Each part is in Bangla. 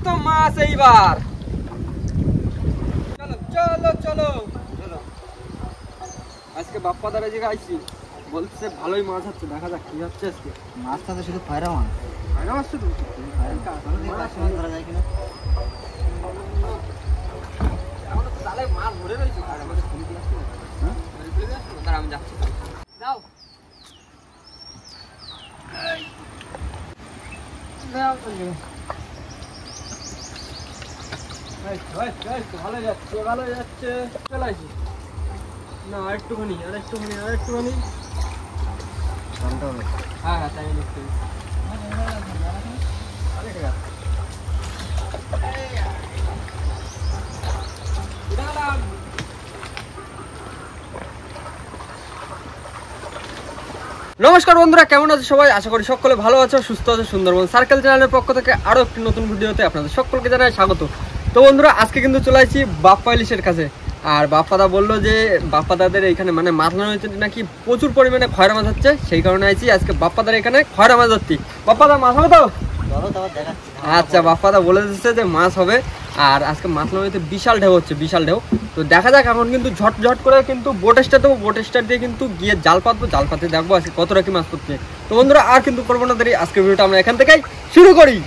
তো মাছ এইবার। চলো চলো চলো চলো। আজকে বাপ্পা দাদা জায়গায় আইছি, বলছে ভালোই মাছ হচ্ছে, দেখা যাক কি হচ্ছে আজকে। মাছটা তো শুধু খয়রা মাছ। খয়রা মাছ শুধু? মাছ ধরা যায় কিনা? জালে মাছ ধরে রয়েছে, আর আমাদের খুলে দিয়ে আসছে। হ্যাঁ খুলে দিয়ে আসছে, তার আমি যাচ্ছি। যাও যাও চলো। ভালো যাচ্ছে ভালো যাচ্ছে। চলে আসি না, আরেকটুখানি আরেকটুখানি আরেকটুখানি। হ্যাঁ হ্যাঁ তাই নিশ্চয়ই। নমস্কার বন্ধুরা, কেমন আছো সবাই? আশা করি সকলে ভালো আছো, সুস্থ আছো। সুন্দরবন সার্কেল চ্যানেলের পক্ষ থেকে আরো একটি নতুন ভিডিওতে আপনাদের সকলকে জানাই স্বাগত। তো বন্ধুরা, আজকে কিন্তু চলে আসছি বাপ্পা ইলিশের কাছে। আর বাপ্পাদা বললো যে বাপ্পাদাদের এখানে মানে মাছ ধরতে নাকি প্রচুর পরিমাণে খয়রা মাছ হচ্ছে, সেই কারণে আইছি আজকে বাপ্পাদার এখানে খয়রা মাছ ধরছি। বাপ্পাদা মাছ হবে তো? আচ্ছা, বাপ্পাদা বলে দিচ্ছে যে মাছ হবে। আর আজকে মাছ নদীতে বিশাল ঢেউ হচ্ছে, বিশাল ঢেউ। তো দেখা যাক, এখন কিন্তু ঝট করে কিন্তু বোট স্টার্ট দেবো, বোট স্টার্ট দিয়ে কিন্তু গিয়ে জাল পাতবো, জাল পাতে দেখবো আজকে কতটা কি মাছ পড়ছে। তো বন্ধুরা, আর কিন্তু করবো না দেরি, আজকে ভিডিওটা আমরা এখান থেকেই শুরু করি।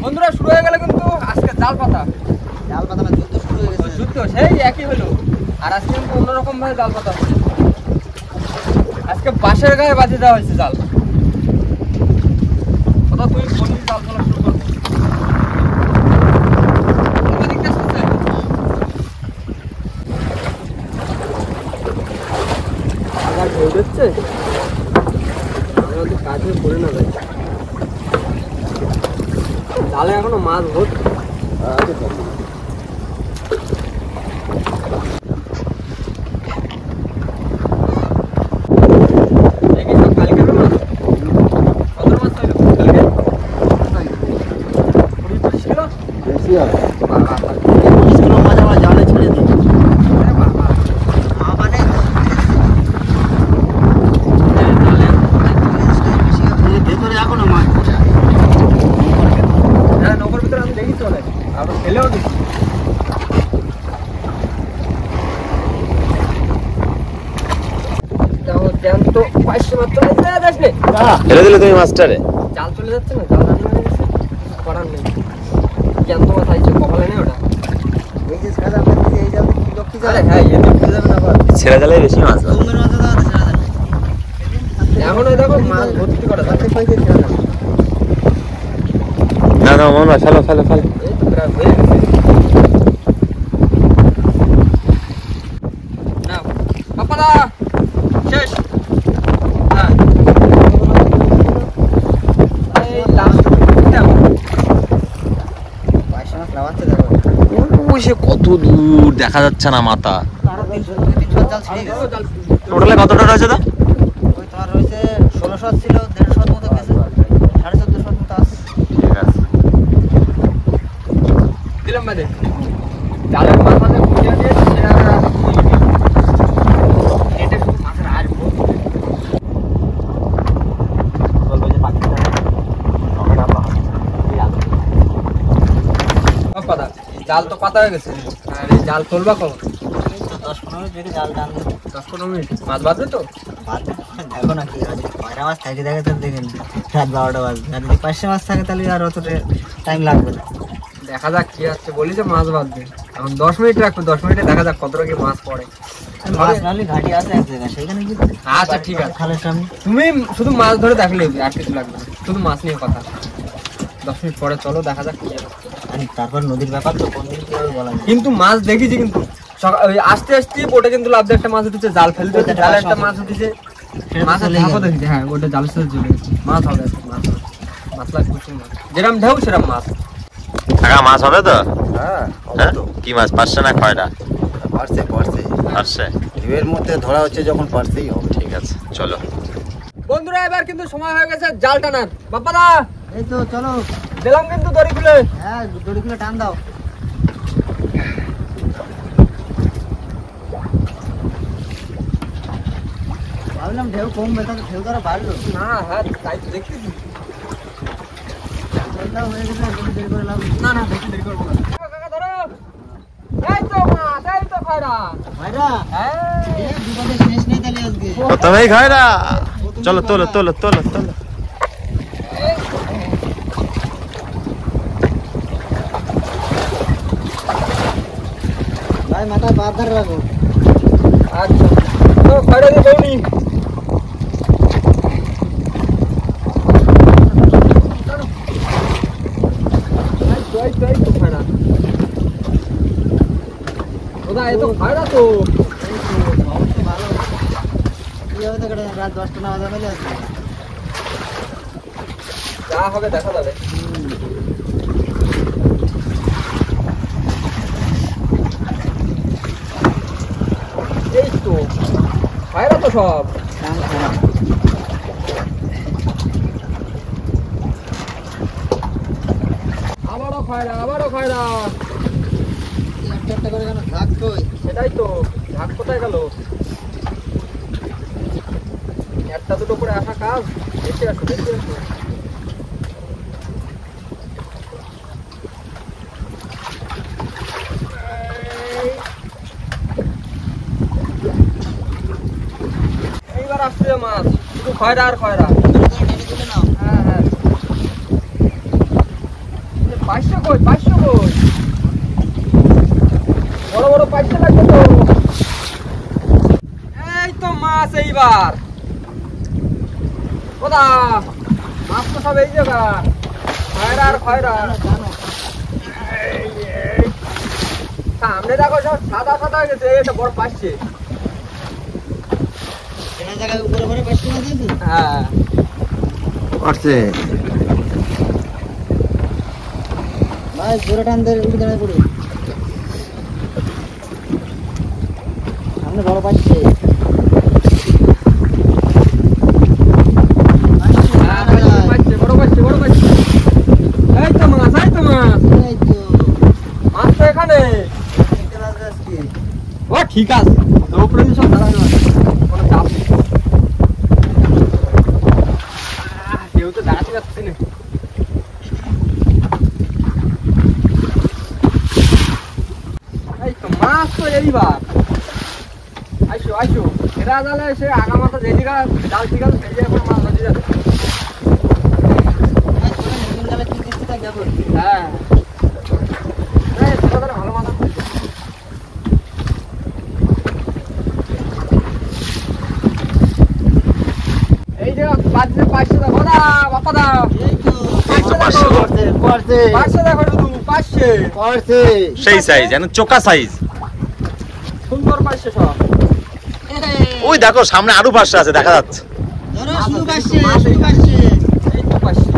বন্ধুরা, শুরু হয়ে গেল কিন্তু আজকে জাল পাতা। জাল পাতা না, যুদ্ধ শুরু হয়ে গেছে। যুদ্ধ সেই একই হলো। আর আজকে কিন্তু অন্যরকম ভাবে জাল পাতা হচ্ছে। আজকে বাঁশের গায়ে বাঁধে দেওয়া হয়েছে জাল। কথা তুই বললি জাল ফেলা শুরু করবো। ঢেউ দিচ্ছে, আমাদের কাছে পড়ে না যায়। জালে এখনো মাছ ভর্তি। তুমি মাস্টারে জাল চলে যাচ্ছে না, জাল রান্না হয়ে গেছে, করার নেই। জ্যান্ত মাছ আইছে, কপালে নেই ওটা। ছেড়ে দিলে বেশি মাছ হয়। এখন দেখো মাছ ভর্তি করা যাচ্ছে। না না মনে হয় ফেলো ফেলো ফেলো। এই তো প্রায় হয়ে গেছে। নাও বাপ্পাদা, শেষ। হ্যাঁ কত দূর দেখা যাচ্ছে না মাথা। টোটালে কতটা রয়েছে? তো ওই তোমার রয়েছে 1600 ছিল, 150 মতো গেছে, 1450 মতো আছে। ঠিক আছে, দিলাম বাদে জালের মাথাতে ফুটিয়ে দিয়ে জাল তো পাতা হয়ে গেছে, আর এই জাল তুলবা কখন? 10-15 মিনিট রেখে জাল টান 10-15 মিনিট মাছ বাঁধবে তো? দেখো না কি আছে, পয়রা মাছ থাকে দেখে তো দেখেন রাত 12টা বাজবে, আর যদি 500 মাছ থাকে তাহলে আর অতটা টাইম লাগবে না। দেখা যাক কি আছে, বলি যে মাছ বাঁধবে এখন 10 মিনিট রাখবে, 10 মিনিটে দেখা যাক কতটা কি মাছ পড়ে। আর মাছ নালি ঘাটি আছে এক জায়গায়, সেইখানে কি আচ্ছা ঠিক আছে, খালের সামনে তুমি শুধু মাছ ধরে দেখলে হবে, আর কিছু লাগবে না, শুধু মাছ নিয়ে কথা। 10 মিনিট পরে চলো দেখা যাক কি আছে। আর তারপর নদীর ব্যাপার তো কোন দিন কি হবে বলা যায় না। কিন্তু মাছ দেখেছি, কিন্তু ওই আস্তে আস্তে বোটে কিন্তু লাভ দিয়ে একটা মাছ উঠেছে, জাল ফেলতে হচ্ছে, জালে একটা মাছ উঠেছে, মাছ ঢাকো দেখেছি। হ্যাঁ ওটা জালের সাথে চলে গেছে, মাছ হবে আজকে, মাছ হবে, মাছ লাগবে প্রচুর মাছ, যেরকম ঢেউ সেরকম মাছ। কাকা মাছ হবে তো? হ্যাঁ হ্যাঁ কি মাছ, পারছে না খয়রা? পারছে পারছে, ঢেউয়ের মধ্যে ধরা হচ্ছে যখন পারছেই হবে। ঠিক আছে চলো। বন্ধুরা এবার কিন্তু সময় হয়ে গেছে জাল টানার। বাপ্পাদা এই তো চলো, দিলাম কিন্তু দড়ি খুলে। হ্যাঁ দড়ি খুলে টান দাও। ভাবলাম ঢেউ কমবে, তাহলে ঢেউ তো আরো বাড়লো। না হ্যাঁ তাই তো দেখতেছি। ঢেউটা হয়ে গেছে, আর বেশি দেরি করে লাভ নেই। না না বেশি দেরি করবো না। কাকা ধরো, এই তো মাছ, এই তো খয়রা। ভাইরা হ্যাঁ এই বিপদের শেষ নেই তাহলে আজকে। প্রথমেই খয়রা, চলো তোলো তোলো তোলো তোলো। ভাই মাথায় বাদ ধরে রাখো। আচ্ছা তো খয়রা দিয়ে বউনি। এই তো খয়রা। ওদা এ তো খয়রা তো। অবশ্যই ভালো। কি হবে তো রাত 10টা না বাজে মেলে আসবে। যা হবে দেখা যাবে। এই তো খয়রা তো সব। আবারও খয়রা, আবারও খয়রা। একটা করে কেন থাকতোই। সেটাই তো, ঝাঁক কোথায় গেল? একটা দুটো করে আসা কাজ, দেখে আসো দেখে আসো। এইবার আসছে মাছ, শুধু খয়রা আর খয়রা। হ্যাঁ হ্যাঁ, 500 কই, 500 কই? বড় বড় 500 লাগবে তো। এই তো মাছ এইবার। ওদা মাছ তো সব এই জায়গা, খয়রা আর খয়রা। সামনে দেখো সব সাদা সাদা হয়ে গেছে, এটা বড় পাচ্ছে। এই জায়গায় উপরে উপরে পাঁচটা মাছ আছে। হ্যাঁ পারছে ভাই জোরে টান দে, উঠে দাঁড়ায় পড়ে। সামনে বড় পাচ্ছে। পাচ্ছে, বড় পাচ্ছে, বড় পাচ্ছে। এই তো মাছ, এই তো মাছ, এই তো মাছ তো এখানে। দেখতে লাগবে আজকে। ও ঠিক আছে, উপরে দিয়ে সব দাঁড়ানো আছে, কোনো চাপ নেই। কেউ তো দাঁড়াতে যাচ্ছে না। এই তো মাছ তো এইবার। আইসো আইসো, এরা জালে সে আগা মাথা যেদিকে জাল ঠিক আছে সেই জায়গায় মাছ বাজি যাবে। ভাই তোরা নতুন জালে কি কিস্তি থাক যাবো। হ্যাঁ এই ছোট ধরে ভালো মাছ আছে। এই যে বাজছে 500 দেখো না বাপ্পাদা, এই তো 500 দেখো, পারছে 500 দেখো শুধু 500। পারছে সেই সাইজ, যেন চোকা সাইজ। সুন্দর 500 সব। ওই দেখো সামনে আরো 500 আছে দেখা যাচ্ছে। ধরো শুধু পাচ্ছে, শুধু পাচ্ছে। এই তো 500।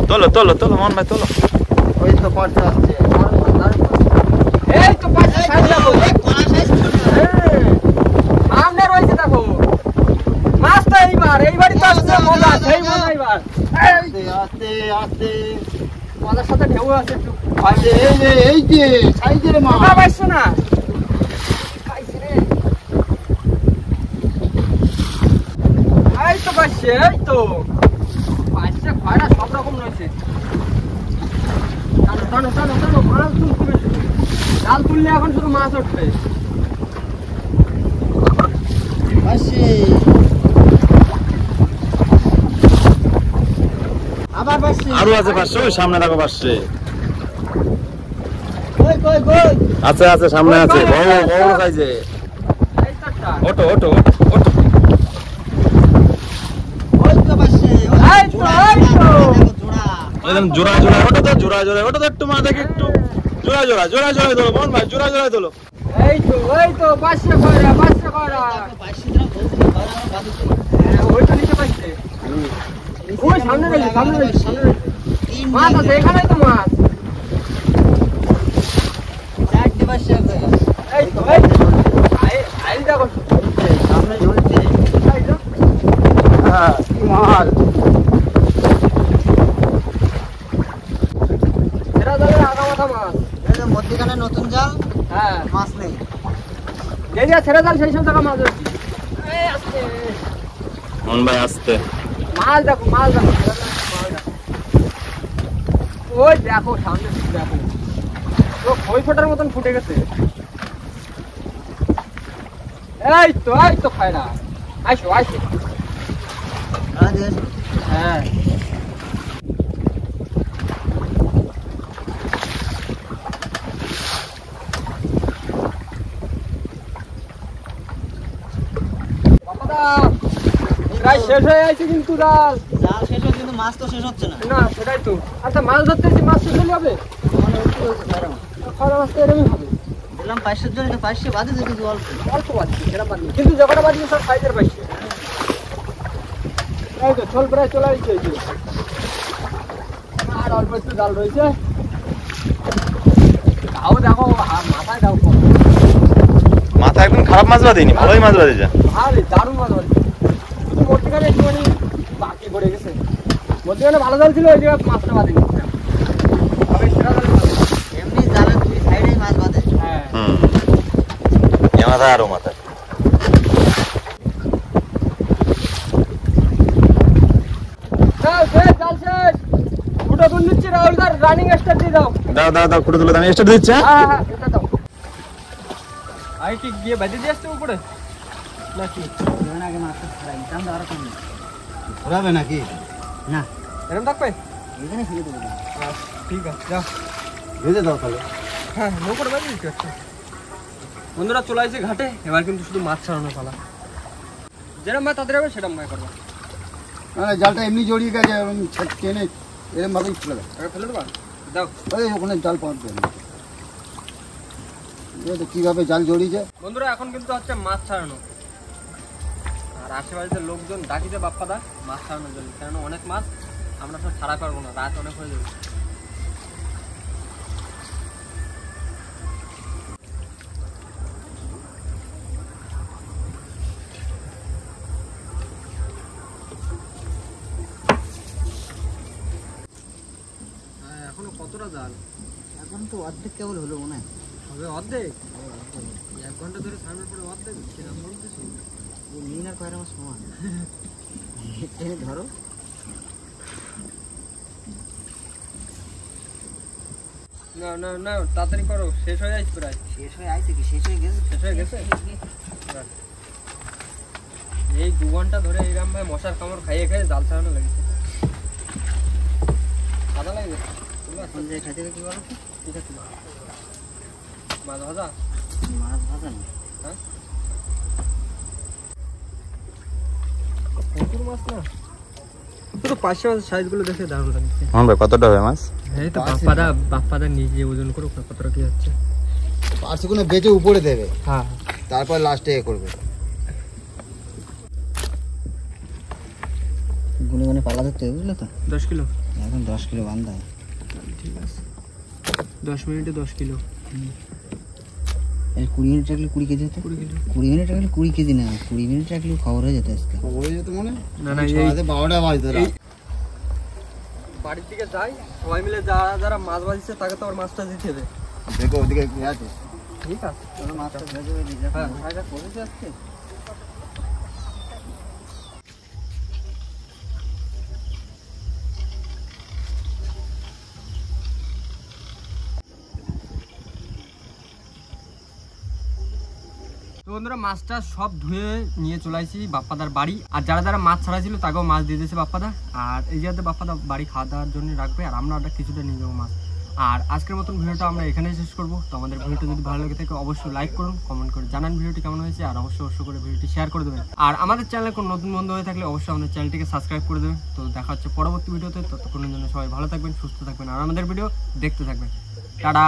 তোলো তোলো তোলো মন ভাই তোলো। ওই তো পারছে আসছে এই তো 500 সাইজ দেখো। কড়া সাইজ ছোট। হ্যাঁ, সামনে রয়েছে দেখো মাছ তো এইবারই তো আসছে মজা, সেই মজা এইবার। আস্তে আস্তে আস্তে মজার সাথে ঢেউ আছে একটু। এই যে সাইজের মাছ পাইছো না? পাইছি রে। এই তো পাইছে, এই তো পাইছে, খয়রা সব রকম রয়েছে। টানো টানো টানো টানো, মাছ তুলতে বেশি। তুললে এখন শুধু মাছ উঠবে। পাশে আবার পাশে আরো আছে 500, ওই সামনে দেখো 500 কই কই কই আছে আছে, সামনে আছে বড় বড় সাইজে। এই চারটা। ওটো ওটো ওটো। ওই তো পাশে এই তো, এই তো। জোড়া একদম জোড়া জোড়া ওটো তো, জোড়া জোড়া ওটো তো, একটু মা দেখে একটু জোড়া জোড়া জোড়া জোড়া তোলো বোন ভাই, জোড়া জোড়া তোলো। এই তো 500 কয়রা 500 কয়রা। পাশে দিলাম বলছি বাইরে বাদু হ্যাঁ, ওইটা নিচে পাইছে। ওই সামনে রয়েছে, সামনে রয়েছে, সামনে রয়েছে। তিন মাছ আছে, এখানেই তো মাছ। চারটে পাশে আছে এই তো, এই তো। আইল দেখো। সামনে ঝুলছে এই তো। হ্যাঁ কি মাল এরা জালে আগা মাথা মাছ। এই যে মধ্যখানে নতুন জাল হ্যাঁ, মাছ নেই যে যে ছেড়ে জাল সেই সব জায়গা মাছ ধরছি। এই আস্তে। মন ভাই আসতে। মাছ দেখো, মাছ দেখো, মাছ দেখো। ওই দেখো সামনে দেখো, তো খই ফোটার মতন ফুটে গেছে। এই তো খায়রা, আইসো আইসো। হ্যাঁ, বাবাদা, প্রায় শেষ হয়ে যাচ্ছে কিন্তু জাল। জাল শেষ হচ্ছে কিন্তু মাছ তো শেষ হচ্ছে না না সেটাই তো। আচ্ছা মাছ ধরতে এসে মাছ শেষ হলে হবে? মানে উঠতে হচ্ছে বাইরে মাছ খাওয়া মাছ তো এরকমই হবে। দিলাম 500 জন এটা 500 বাদে যদি অল্প অল্প বাজছে, সেটা বাজছে, কিন্তু যখন বাজছে সব সাইজের পাইছে। এই তো ছোল প্রায় চলে আসছে, এই যে। আর অল্প একটু জাল রয়েছে। তাও দেখো মাথায় দাও কম। মাথা একদম খারাপ মাছ বাঁধেনি, ভালোই মাছ বাঁধেছে। আরে দারুণ মাছ বাজছে, শুধু মধ্যখানে একটুখানি বাকি পড়ে গেছে। মধ্যখানে ভালো জাল ছিল, ওই জায়গায় মাছটা বাঁধেনি। তবে সেরা জাল বাঁধে। এমনি জালের দুই সাইডেই মাছ বাঁধে হ্যাঁ, এ মাথা আরো মাথা। শেষ, জাল শেষ। ফুটো তুল নিচ্ছি, রাহুলদার রানিং স্টার্ট দিয়ে দাও। দাও দাও দাও, ফুটে তুলে দাও, আমি স্টার্ট দিচ্ছি। হ্যাঁ হ্যাঁ, এটা দাও। আই কি গিয়ে বেঁধে দিয়ে আসছে উপরে নাকি? এখানে আগে মাছটা ছাড়াই দাম আরো কম ঘোরাবে নাকি না এরকম থাকবে? এখানে ফিরে দেবো ঠিক আছে, যাও। ভেজে দাও তাহলে হ্যাঁ, নৌকোটা বেঁধে দিচ্ছি একটা। বন্ধুরা চলে আসছে ঘাটে, এবার কিন্তু শুধু মাছ ছাড়ানো পালা। যেরকম মাছ তাদের হবে সেরকম মাছ করবো। মানে জালটা এমনি জড়িয়ে গেছে এরকম টেনে এরকম ভাবেই ফেলে দাও এবার ফেলে দেবা? দাও। ওই ওখানে জাল পাওয়া না কিভাবে জাল জড়িয়েছে বন্ধুরা এখন কিন্তু হচ্ছে মাছ ছাড়ানো, আর আশেপাশে লোকজন ডাকিছে বাপ্পাদা মাছ ছাড়ানোর জন্য, কারণ অনেক মাছ আমরা সব ছাড়া পারবো না, রাত অনেক হয়ে যাবে। এখনো কতটা জাল এখন তো অর্ধেক কেবল হলো মনে হয় হবে? অর্ধেক? 1 ঘন্টা ধরে ছাড়ানোর পরে অর্ধেক কিরকম বলতেছি? এই মিন আর কয়রা মাছ সমান টেনে ধরো না না না, তাড়াতাড়ি করো, শেষ হয়ে যাচ্ছে প্রায়। শেষ হয়ে আইছে কি শেষ হয়ে গেছে শেষ হয়ে গেছে? এই 2 ঘন্টা ধরে এইরকম ভাই মশার কামড় খাইয়ে খাইয়ে জাল ছাড়ানো লেগেছে। সাদা লাগে গেছে। এখন যে খাইতে হবে কি বলো তো? ঠিক আছে, মাছ ভাজা। মাছ ভাজা না হ্যাঁ, প্রচুর মাছ না, পুরো 500 মাছের সাইজগুলো দেখে দারুণ লাগছে। মন ভাই কতটা হবে মাছ? এই তো বাপ্পাদা নিজে ওজন করুক না কতটা কি হচ্ছে। আর সেগুলো বেঁচে উপরে দেবে হ্যাঁ, তারপর লাস্টে এ করবে গুনে গুনে পালা ধরতে হবে বুঝলে তো 10 কিলো। এখন 10 কিলো বান্ধা ঠিক আছে, 10 মিনিটে 10 কিলো। এই 20 মিনিট রাখলে 20 কেজি হতো 20 কিলো। 20 মিনিট রাখলে 20 কেজি না 20 মিনিট রাখলে খবর হয়ে যেত আজকে হয়ে যেত মনে না না, এই 12টা বাজতো রাত। বাড়ির দিকে যাই, সবাই মিলে যারা যারা মাছ বাজিছে তাকে তো আবার মাছটা দিতে হবে। দেখো ওদিকে কি আছে ঠিক আছে, চলো মাছটা ভেজে ভেজে দিয়ে হ্যাঁ ভাইটা করেছে আজকে। তো বন্ধুরা মাছটা সব ধুয়ে নিয়ে চলে আসি বাপ্পাদার বাড়ি। আর যারা যারা মাছ ছাড়া ছিল তাকেও মাছ দিয়ে দিয়েছে বাপ্পাদা। আর এই জায়গাতে বাপ্পাদা বাড়ি খাওয়া দাওয়ার জন্য রাখবে, আর আমরা কিছুটা নিয়ে যাবো মাছ। আর আজকের মতন ভিডিওটা আমরা এখানেই শেষ করবো। তো আমাদের ভিডিওটা যদি ভালো লাগে থাকে অবশ্যই লাইক করুন, কমেন্ট করে জানান ভিডিওটি কেমন হয়েছে, আর অবশ্যই করে ভিডিওটি শেয়ার করে দেবেন। আর আমাদের চ্যানেলে কোনো নতুন বন্ধু হয়ে থাকলে অবশ্যই আমাদের চ্যানেলটিকে সাবস্ক্রাইব করে দেবেন। তো দেখা হচ্ছে পরবর্তী ভিডিওতে, ততক্ষণের জন্য সবাই ভালো থাকবেন, সুস্থ থাকবেন, আর আমাদের ভিডিও দেখতে থাকবেন। টাটা।